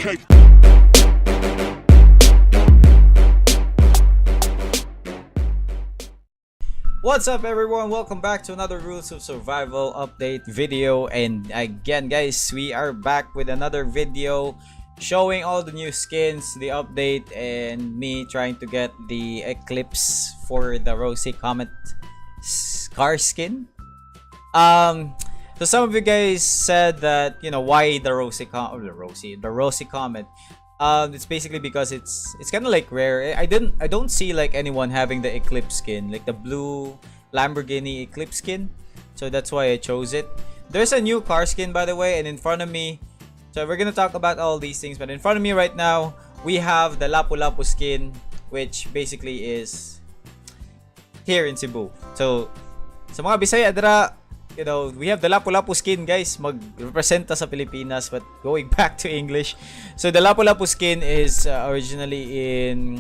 Okay. What's up everyone, welcome back to another Rules of Survival update video. And again guys, we are back with another video showing all the new skins, the update, and me trying to get the Eclipse for the Rosy Comet car skin. So some of you guys said that, you know, why the Rosy Comet. It's basically because it's kind of like rare. I don't see like anyone having the Eclipse skin, like the blue Lamborghini Eclipse skin. So that's why I chose it. There's a new car skin, by the way, and in front of me. So we're gonna talk about all these things, but in front of me right now we have the Lapu-Lapu skin, which basically is here in Cebu. So sa mga Bisaya dira, you know, we have the Lapu-Lapu skin, guys. Mag-representa sa Pilipinas, but going back to English. So the Lapu-Lapu skin is originally in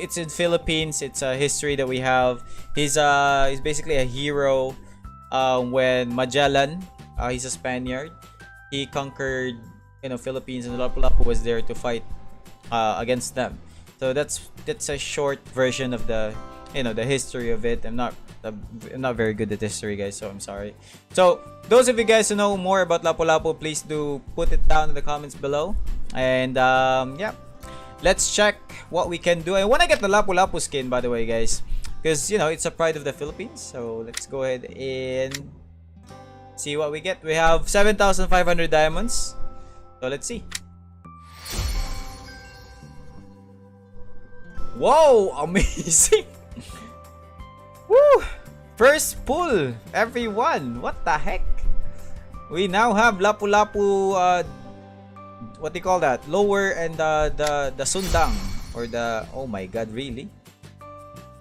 it's in Philippines. It's a history that we have. He's basically a hero when Magellan, he's a Spaniard. He conquered, you know, Philippines, and the Lapu-Lapu was there to fight against them. So that's a short version of the, you know, the history of it. I'm not very good at history, guys, so I'm sorry. So those of you guys who know more about Lapu-Lapu, please do put it down in the comments below. And yeah, let's check what we can do. I want to get the Lapu-Lapu skin, by the way, guys, because, you know, it's a pride of the Philippines. So let's go ahead and see what we get. We have 7,500 diamonds, so let's see. Whoa, amazing. Woo! First pull, everyone. What the heck? We now have Lapu-Lapu, what do you call that? Lower and the Sundang, or the, oh my god, really?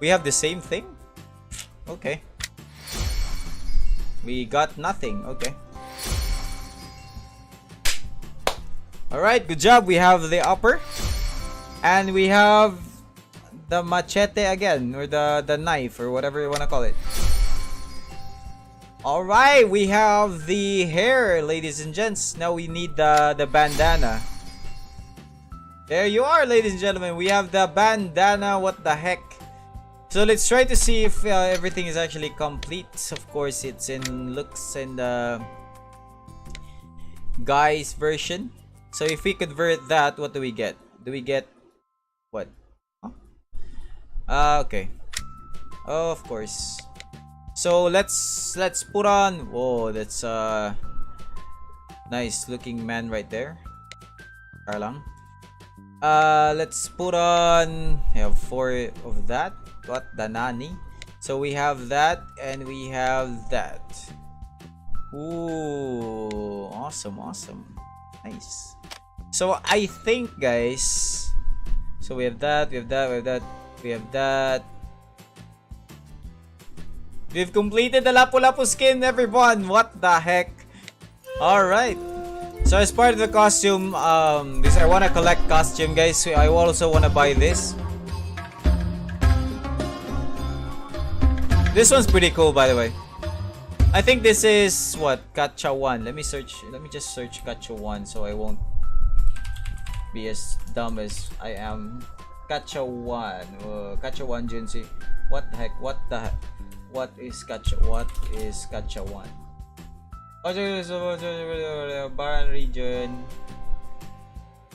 We have the same thing? Okay. We got nothing. Okay. Alright, good job. We have the upper. And we have the machete again, or the knife, or whatever you want to call it. Alright, we have the hair, ladies and gents. Now we need the bandana. There you are, ladies and gentlemen. We have the bandana. What the heck? So let's try to see if everything is actually complete. Of course, it's in looks and guys version. So if we convert that, what do we get? Do we get what? Okay. Oh, of course. So let's put on. Whoa, that's a nice looking man right there. Karlang. Let's put on. I have 4 of that. What the nani? So we have that, and we have that. Ooh, awesome, nice. So I think, guys, so we have that, we have that. We've completed the Lapu-Lapu skin, everyone. What the heck? Alright. So as part of the costume, this, I want to collect costume, guys. So I also want to buy this. This one's pretty cool, by the way. I think this is what? Gacha 1. Let me just search Gacha 1 so I won't be as dumb as I am. Gacha 1. Gacha 1 Junsi. What the heck? What is Gacha 1? Baran region.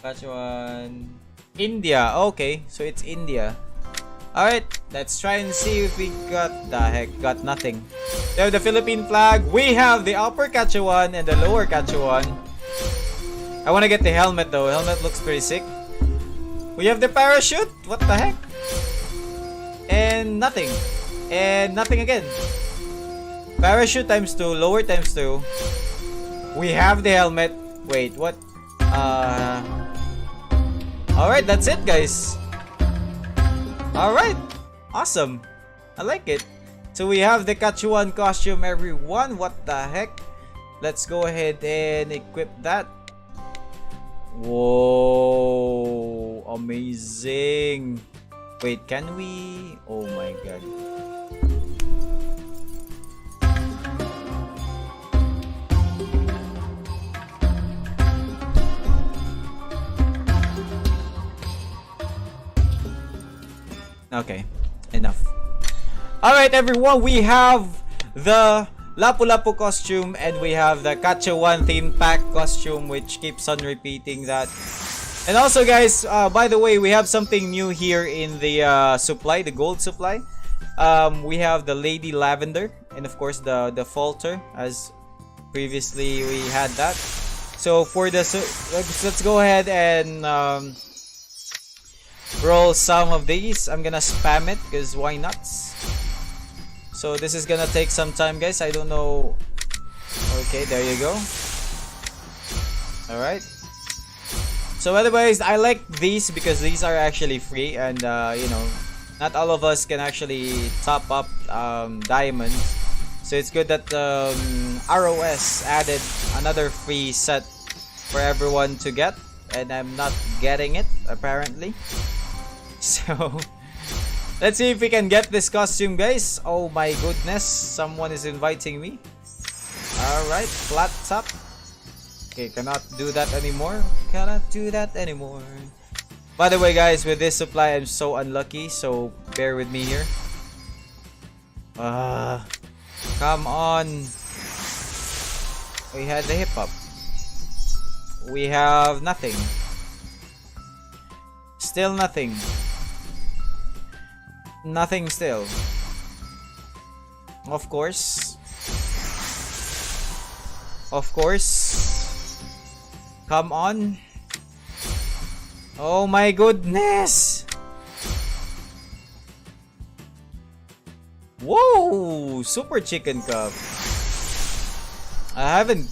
Gacha 1. India. Okay, so it's India. Alright, let's try and see if we got got nothing. We have the Philippine flag. We have the upper Gacha 1 and the lower Gacha 1. I want to get the helmet though. Helmet looks pretty sick. We have the parachute. What the heck? And nothing. And nothing again. Parachute times 2, lower times 2. We have the helmet. Wait, what? Alright, that's it, guys. Alright, awesome. I like it. So we have the Kachuan costume, everyone. What the heck? Let's go ahead and equip that. Whoa, amazing. Wait, can we? Oh my god. Okay, enough. Alright everyone, we have the Lapu-Lapu costume and we have the Kachawan theme pack costume, which keeps on repeating that. And also guys, by the way, we have something new here in the supply, the gold supply. We have the Lady Lavender and of course the Falter, as previously we had that. So for the let's go ahead and roll some of these. I'm gonna spam it because why not? So this is gonna take some time, guys. I don't know. Okay, there you go. Alright. So otherwise, I like these because these are actually free, and you know, not all of us can actually top up diamonds. So it's good that ROS added another free set for everyone to get, and I'm not getting it apparently. So let's see if we can get this costume, guys. Oh my goodness, someone is inviting me. Alright, flat top. Okay, cannot do that anymore. Cannot do that anymore. By the way, guys, with this supply, I'm so unlucky, so bear with me here. Come on. We had the hip hop. We have nothing. Still nothing. Nothing still. Of course. Of course. Come on. Oh my goodness. Whoa! Super Chicken Cup. I haven't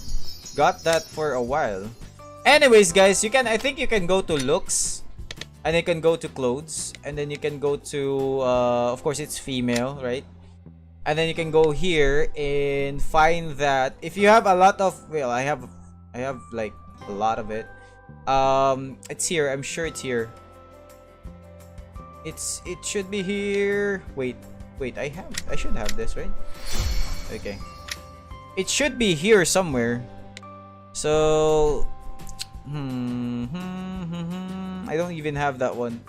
got that for a while. Anyways, guys, you can, I think you can go to looks. And you can go to clothes, and then you can go to of course it's female, right? And then you can go here and find that if you have a lot of, well, I have like a lot of it. It's here. I'm sure it's here. It should be here. Wait, I should have this, right? Okay. It should be here somewhere. So I don't even have that one,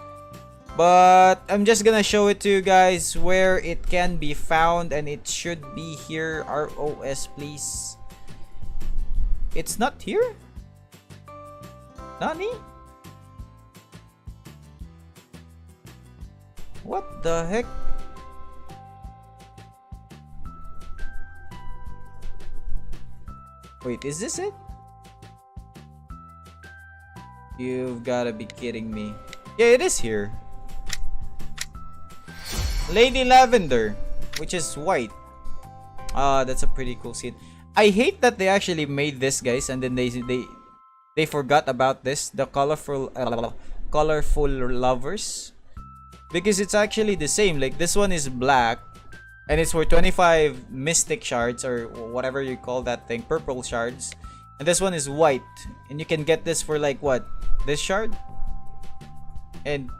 but I'm just gonna show it to you guys where it can be found, and it should be here. ROS, please. It's not here? Nani? What the heck? Wait, is this it? You've gotta be kidding me. Yeah, it is here. Lady Lavender, which is white. That's a pretty cool scene. I hate that they actually made this, guys, and then they forgot about this, the colorful lovers, because it's actually the same. Like this one is black, and it's for 25 mystic shards or whatever you call that thing, purple shards, and this one is white, and you can get this for like what? This shard. And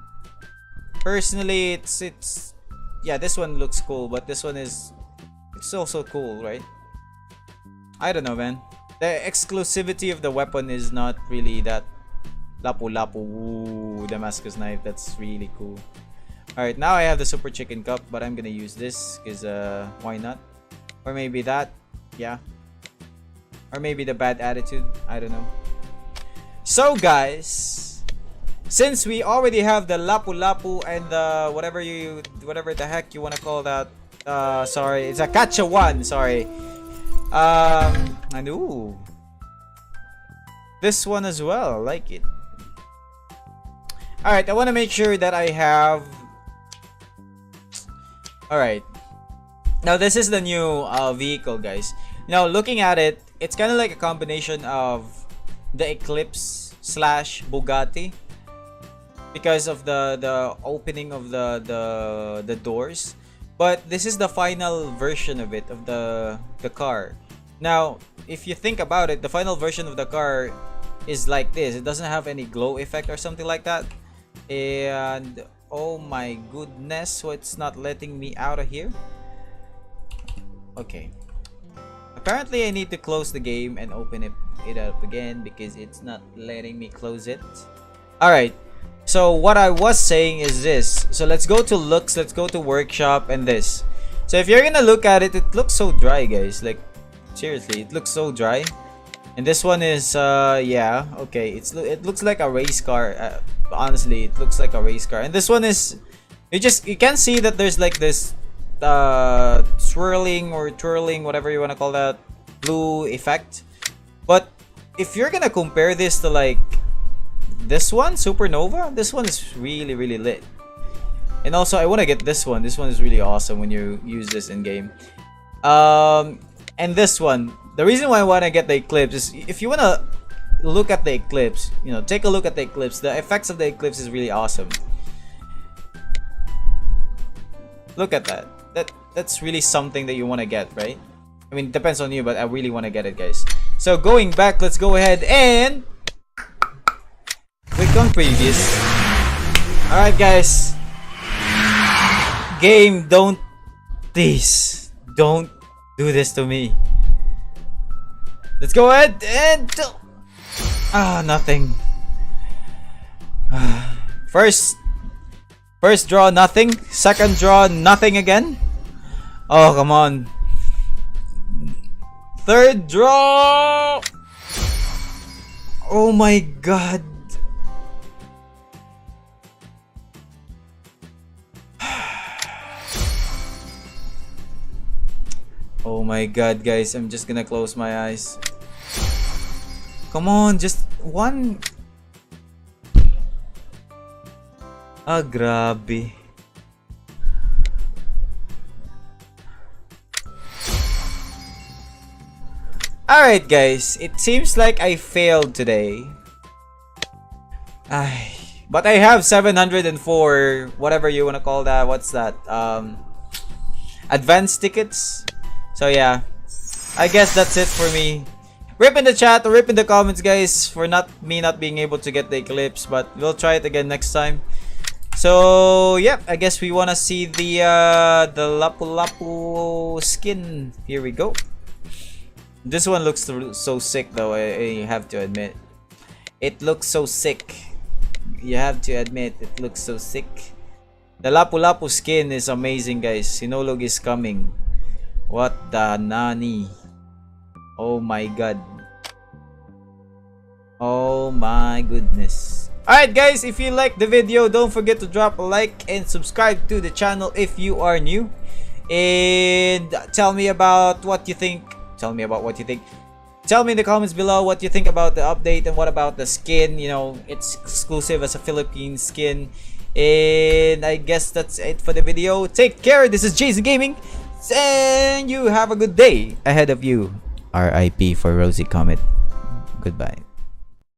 personally, it's yeah, this one looks cool, but this one is, it's also cool, right? I don't know, man. The exclusivity of the weapon is not really that. Lapu-Lapu. Ooh, Damascus knife. That's really cool. Alright, now I have the Super Chicken Cup, but I'm gonna use this because why not? Or maybe that. Yeah. Or maybe the bad attitude. I don't know. So guys, since we already have the Lapu-Lapu and the whatever the heck you want to call that, sorry, it's a Kachawan, sorry. And ooh, this one as well, I like it. Alright, I want to make sure that I have. Alright, now this is the new vehicle, guys. Now looking at it, it's kind of like a combination of the Eclipse slash Bugatti, because of the opening of the doors. But this is the final version of it, of the car. Now if you think about it, the final version of the car is like this. It doesn't have any glow effect or something like that. And oh my goodness, so it's not letting me out of here. Okay, apparently I need to close the game and open it up again because it's not letting me close it. Alright, So what I was saying is this. So let's go to looks, let's go to workshop, and this. So if you're gonna look at it, it looks so dry, guys. Like, seriously, it looks so dry. And this one is yeah, okay, it looks like a race car. Honestly, it looks like a race car. And this one is, you can see that there's like this swirling or twirling, whatever you want to call that, blue effect. But if you're gonna compare this to like this one, Supernova, this one is really, really lit. And also I want to get this one. This one is really awesome when you use this in game. And this one, the reason why I want to get the Eclipse is, if you want to look at the Eclipse, you know, take a look at the Eclipse. The effects of the Eclipse is really awesome. Look at that. That's really something that you want to get, right? I mean, it depends on you, but I really want to get it, guys. So going back, let's go ahead and click on previous. Alright, guys. Game, don't do this to me. Let's go ahead and nothing. First draw, nothing. Second draw, nothing again. Oh, come on. Third draw. Oh my god. Oh my god, guys, I'm just gonna close my eyes. Come on, just one. Grabe. Alright, guys, it seems like I failed today. But I have 704, whatever you wanna call that. What's that? Advanced tickets. So yeah, I guess that's it for me. Rip in the chat or rip in the comments, guys, for not being able to get the Eclipse, but we'll try it again next time. So yep, I guess we wanna see the Lapu-Lapu skin. Here we go. This one looks so sick, though. I have to admit, it looks so sick. You have to admit, it looks so sick. The Lapu-Lapu skin is amazing, guys. Sinulog is coming. What the nani? Oh my god. Oh my goodness. Alright, guys, if you like the video, don't forget to drop a like and subscribe to the channel if you are new. And tell me about what you think. Tell me in the comments below what you think about the update and what about the skin. You know, it's exclusive as a Philippine skin. And I guess that's it for the video. Take care. This is Jason Gaming. And you have a good day ahead of you. RIP for Rosie Comet. Goodbye.